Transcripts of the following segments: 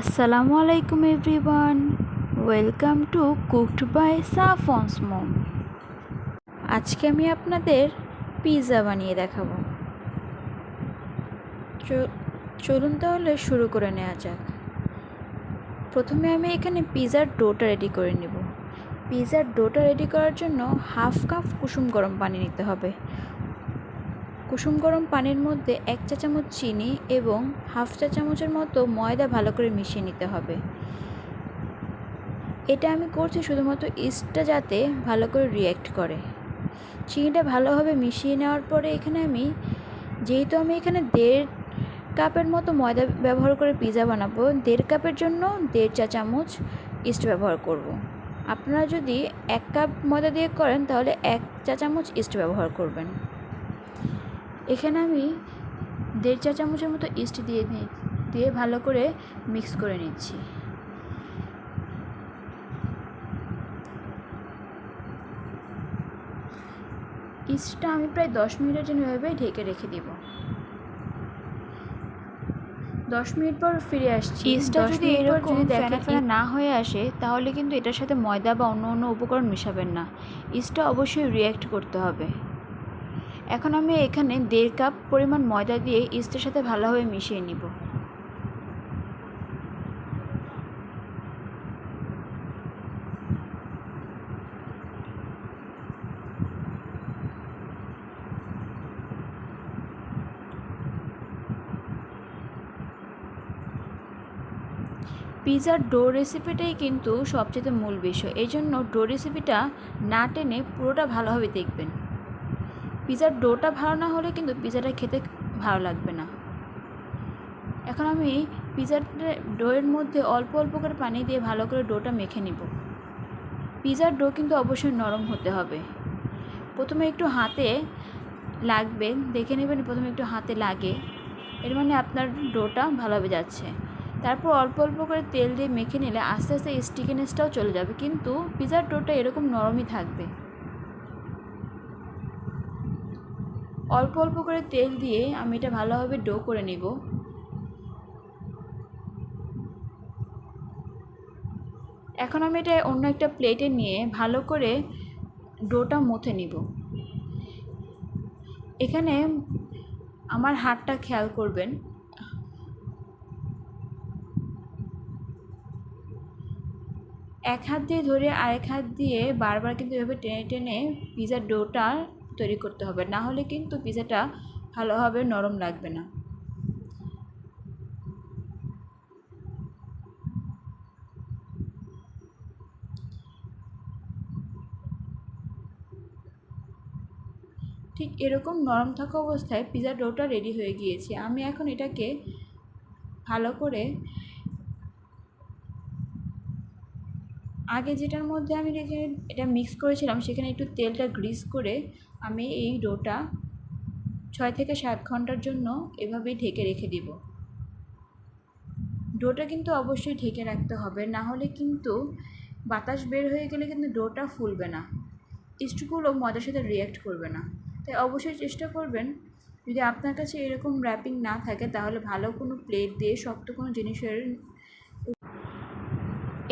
আসসালামু আলাইকুম everyone, welcome to cooked by Safna's mom. আজকে আমি আপনাদের পিৎজা বানিয়ে দেখাবো। চলুন তাহলে শুরু করে নেওয়া যাক। প্রথমে আমি এখানে পিৎজার ডোটা রেডি করে নেব। পিৎজার ডোটা রেডি করার জন্য হাফ কাপ কুসুম গরম পানি নিতে হবে। কুসুম গরম পানির মধ্যে 1 চা চামচ চিনি এবং হাফ চা চামচের মতো ময়দা ভালো করে মিশিয়ে নিতে হবে। এটা আমি করছি শুধুমাত্র ইস্টটা যাতে ভালো করে রিঅ্যাক্ট করে। চিনিটা ভালোভাবে মিশিয়ে নেওয়ার পরে যেহেতু আমি এখানে 1.5 কাপের মতো ময়দা ব্যবহার করে পিৎজা বানাবো, 1.5 কাপের জন্য 1.5 চা চামচ ইস্ট ব্যবহার করব। আপনারা যদি 1 কাপ ময়দা দিয়ে করেন তাহলে 1 চা চামচ ইস্ট ব্যবহার করবেন। এখানে আমি 1.5 চা চামচের মতো ইস্ট দিয়ে ভালো করে মিক্স করে নিচ্ছি। ইস্টটা আমি প্রায় 10 মিনিটের জন্য এভাবে ঢেকে রেখে দেব। 10 মিনিট পর ফিরে আসছি। ইস্টটা যদি এরকম ফেনা ফেনা না হয়ে আসে তাহলে কিন্তু এটার সাথে ময়দা বা অন্য উপকরণ মেশাবেন না। ইস্টটা অবশ্যই রিঅ্যাক্ট করতে হবে। এখন আমি এখানে 1.5 কাপ পরিমাণ ময়দা দিয়ে ইস্টের সাথে ভালোভাবে মিশিয়ে নিব। পিৎজার ডো রেসিপিটাই কিন্তু সবচেয়ে মূল বিষয়। এই জন্য ডো রেসিপিটা না টেনে পুরোটা ভালোভাবে দেখবেন। পিৎজার ডোটা ভালো না হলে কিন্তু পিৎজাটা খেতে ভালো লাগবে না। এখন আমি পিৎজার ডোয়ের মধ্যে অল্প অল্প করে পানি দিয়ে ভালো করে ডোটা মেখে নিব। পিৎজার ডো কিন্তু অবশ্যই নরম হতে হবে। প্রথমে একটু হাতে লাগবে, দেখে নেবেন প্রথমে একটু হাতে লাগে, এর মানে আপনার ডোটা ভালোভাবে যাচ্ছে। তারপর অল্প অল্প করে তেল দিয়ে মেখে নিলে আস্তে আস্তে স্টিকিনেসটাও চলে যাবে, কিন্তু পিৎজার ডোটা এরকম নরমই থাকবে। অল্প অল্প করে তেল দিয়ে আমি এটা ভালোভাবে ডো করে নেব। এখন আমি এটা অন্য একটা প্লেটে নিয়ে ভালো করে ডোটা মথে নিব। এখানে আমার হাতটা খেয়াল করবেন। এক হাত দিয়ে ধরে আরেক হাত দিয়ে বারবার কিন্তু এভাবে টেনে টেনে পিৎজার ডোটা তৈরি করতে হবে, না হলে কিন্তু পিৎজাটা ভালোভাবে নরম লাগবে না। ঠিক এরকম নরম থাকা অবস্থায় পিৎজার ডোটা রেডি হয়ে গিয়েছে। আমি এখন এটাকে ভালো করে আগে যেটার মধ্যে আমি এটা মিক্স করেছিলাম সেখানে একটু তেলটা গ্রিস করে আমি এই ডোটা 6 থেকে 7 ঘন্টার জন্য এভাবেই ঢেকে রেখে দিব। ডোটা কিন্তু অবশ্যই ঢেকে রাখতে হবে, না হলে কিন্তু বাতাস বের হয়ে গেলে কিন্তু ডোটা ফুলবে না, ইস্টগুলো ময়দার সাথে রিঅ্যাক্ট করবে না। তাই অবশ্যই চেষ্টা করবেন, যদি আপনার কাছে এরকম র্যাপিং না থাকে তাহলে ভালো কোনো প্লেট দিয়ে শক্ত কোনো জিনিসের।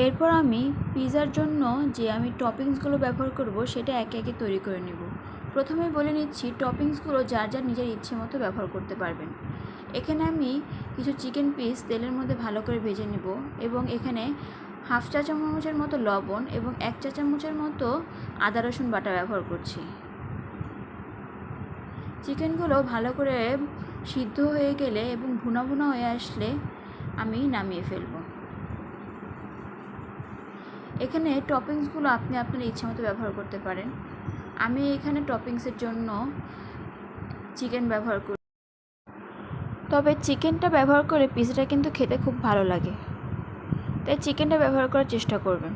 এরপর আমি পিৎজার জন্য যে আমি টপিংসগুলো ব্যবহার করব সেটা একে একে তৈরি করে নেব। প্রথমে বলে নিচ্ছি, টপিংসগুলো যার যার নিজের ইচ্ছে মতো ব্যবহার করতে পারবেন। এখানে আমি কিছু চিকেন পিস তেলের মধ্যে ভালো করে ভেজে নেব এবং এখানে হাফ চা চামচের মতো লবণ এবং 1 চা চামচের মতো আদা রসুন বাটা ব্যবহার করছি। চিকেনগুলো ভালো করে সিদ্ধ হয়ে গেলে এবং ভুনা ভুনা হয়ে আসলে আমি নামিয়ে ফেলব। এখানে টপিংসগুলো আপনি আপনার ইচ্ছে মতো ব্যবহার করতে পারেন। আমি এখানে টপিংসের জন্য চিকেন ব্যবহার করি, তবে চিকেনটা ব্যবহার করে পিৎজাটা কিন্তু খেতে খুব ভালো লাগে, তাই চিকেনটা ব্যবহার করার চেষ্টা করবেন।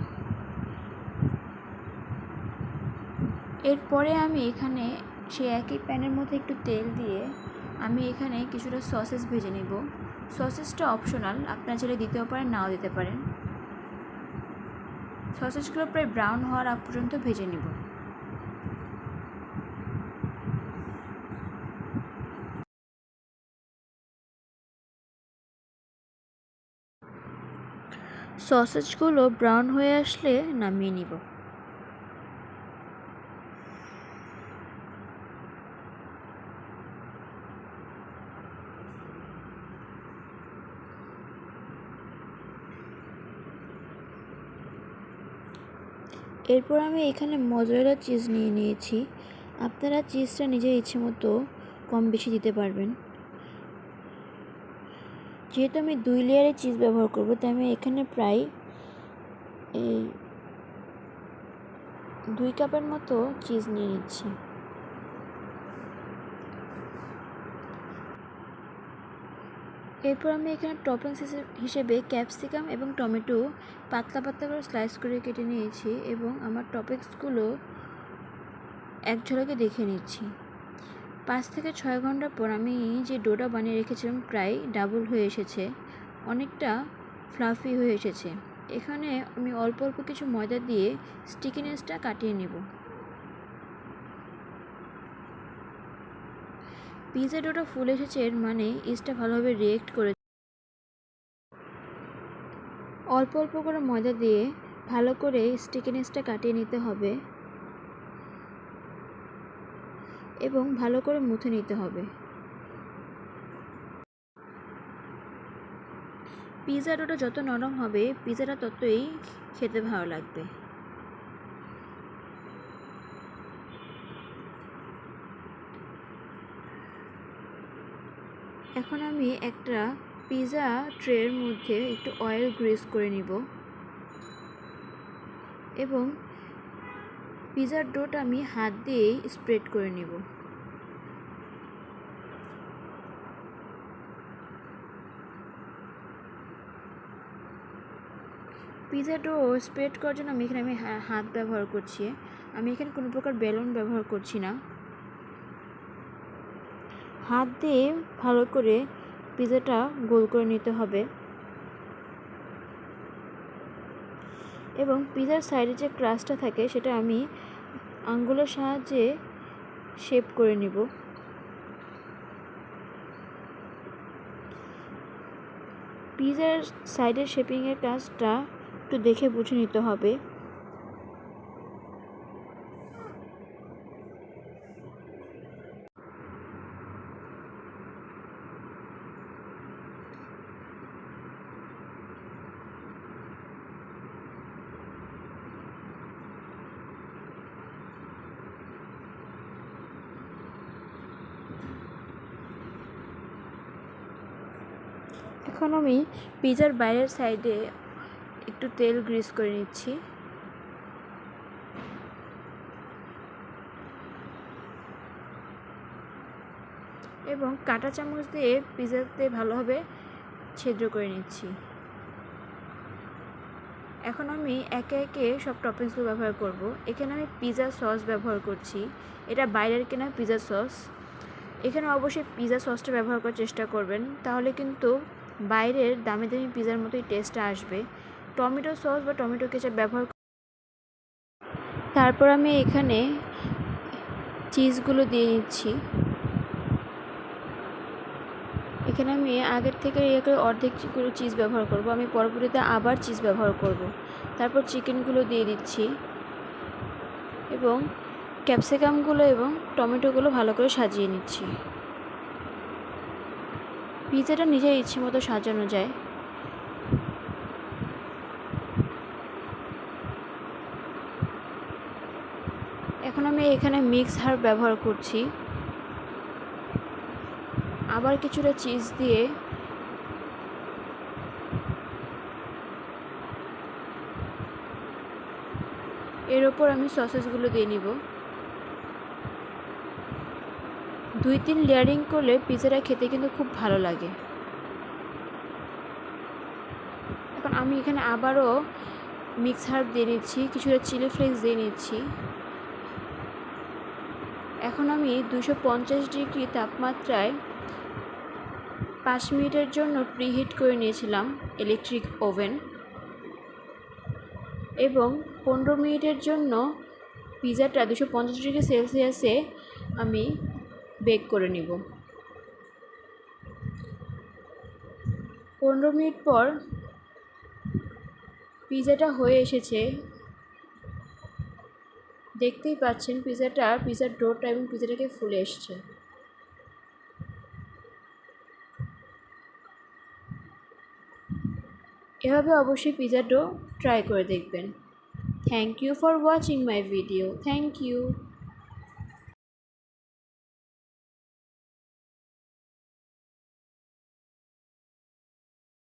এরপরে আমি এখানে সেই একই প্যানের মধ্যে একটু তেল দিয়ে আমি এখানে কিছুটা সসেস ভেজে নেব। সসেসটা অপশনাল, আপনারা চাইলে দিতেও পারেন, নাও দিতে পারেন। সসেসগুলো প্রায় ব্রাউন হওয়ার আগ পর্যন্ত ভেজে নেব। সসেজগুলো ব্রাউন হয়ে আসলে নামিয়ে নিব। এরপর আমি এখানে মজরেলা চিজ নিয়ে নিয়েছি। আপনারা চিজটা নিজের ইচ্ছে মতো কম বেশি দিতে পারবেন। যেহেতু আমি 2 লেয়ারের চিজ ব্যবহার করব, তাই আমি এখানে প্রায় এই 2 কাপের মতো চিজ নিয়ে নিচ্ছি। এরপর আমি এখানে টপিংস হিসেবে ক্যাপসিকাম এবং টমেটো পাতলা পাতলা করে স্লাইস করে কেটে নিয়েছি এবং আমার টপিংসগুলো এক ঝলকে দেখে নিচ্ছি। 5 থেকে 6 ঘন্টা পর আমি যে ডোটা বানিয়ে রেখেছিলাম প্রায় ডাবল হয়ে এসেছে, অনেকটা ফ্লাফি হয়ে এসেছে। এখানে আমি অল্প অল্প কিছু ময়দা দিয়ে স্টিকিনেসটা কাটিয়ে নেব। পিৎজা ডোটা ফুলে এসেছে, এর মানে ইস্টটা ভালোভাবে রিয়েক্ট করে। অল্প অল্প করে ময়দা দিয়ে ভালো করে স্টিকিনেসটা কাটিয়ে নিতে হবে এবং ভালো করে মুথে নিতে হবে। পিৎজা ডোটা যত নরম হবে পিৎজাটা ততই খেতে ভালো লাগবে। এখন আমি একটা পিৎজা ট্রের মধ্যে একটু অয়েল গ্রিস করে নিব এবং পিৎজার ডোটা আমি হাত দিয়েই স্প্রেড করে নিব। পিৎজা ডো স্প্রেড করার জন্য আমি এখানে হাত ব্যবহার করছি। আমি এখানে কোনো প্রকার বেলুন ব্যবহার করছি না। হাত দিয়ে ভালো করে পিৎজাটা গোল করে নিতে হবে এবং পিৎজার সাইডে যে ক্রাস্টটা থাকে সেটা আমি আঙ্গুলের সাহায্যে শেপ করে নিব। পিৎজার সাইডের শেপিংয়ের কাজটা একটু দেখে বুঝে নিতে হবে। এখন আমি পিৎজার বাইরের সাইডে একটু তেল গ্রিস করে নিচ্ছি এবং কাঁটা চামচ দিয়ে পিৎজাতে ভালোভাবে ছিদ্র করে নিচ্ছি। এখন আমি একে একে সব টপিংসগুলো ব্যবহার করব। এখানে আমি পিৎজা সস ব্যবহার করছি, এটা বাইরের কেনা পিৎজা সস। এখানে অবশ্যই পিৎজা সসটা ব্যবহার করার চেষ্টা করবেন, তাহলে কিন্তু বাইরের দামি দামি পিৎজার মতোই টেস্টটা আসবে। টমেটো সস বা টমেটো কেচাপ ব্যবহার। তারপর আমি এখানে চিজগুলো দিয়ে নিচ্ছি। এখানে আমি আগের থেকে অর্ধেক করে চিজ ব্যবহার করব, আমি পরবর্তীতে আবার চিজ ব্যবহার করব। তারপর চিকেনগুলো দিয়ে দিচ্ছি এবং ক্যাপসিকামগুলো এবং টমেটোগুলো ভালো করে সাজিয়ে নিচ্ছি। পিৎজাটা নিজের ইচ্ছে মতো সাজানো যায়। এখন আমি এখানে মিক্স হার্ব ব্যবহার করছি। আবার কিছুটা চিজ দিয়ে এর ওপর আমি সসেসগুলো দিয়ে নিব। 2-3 লেয়ারিং করলে পিৎজাটা খেতে কিন্তু খুব ভালো লাগে। এখন আমি এখানে আবারও মিক্স হার্ব দিয়ে নিচ্ছি, কিছুটা চিলি ফ্লেক্স দিয়ে নিচ্ছি। এখন আমি 250 ডিগ্রি তাপমাত্রায় 5 মিনিটের জন্য প্রিহিট করে নিয়েছিলাম ইলেকট্রিক ওভেন এবং 15 মিনিটের জন্য পিৎজাটা 250 ডিগ্রি সেলসিয়াসে আমি বেক করে নিব। 15 মিনিট পর পিজাটা হয়ে এসেছে, দেখতেই পাচ্ছেন পিজার ডোটা এবং পিজাটাকে ফুলে এসছে। এভাবে অবশ্যই পিজা ডো ট্রাই করে দেখবেন। Thank you for watching my video. Thank you.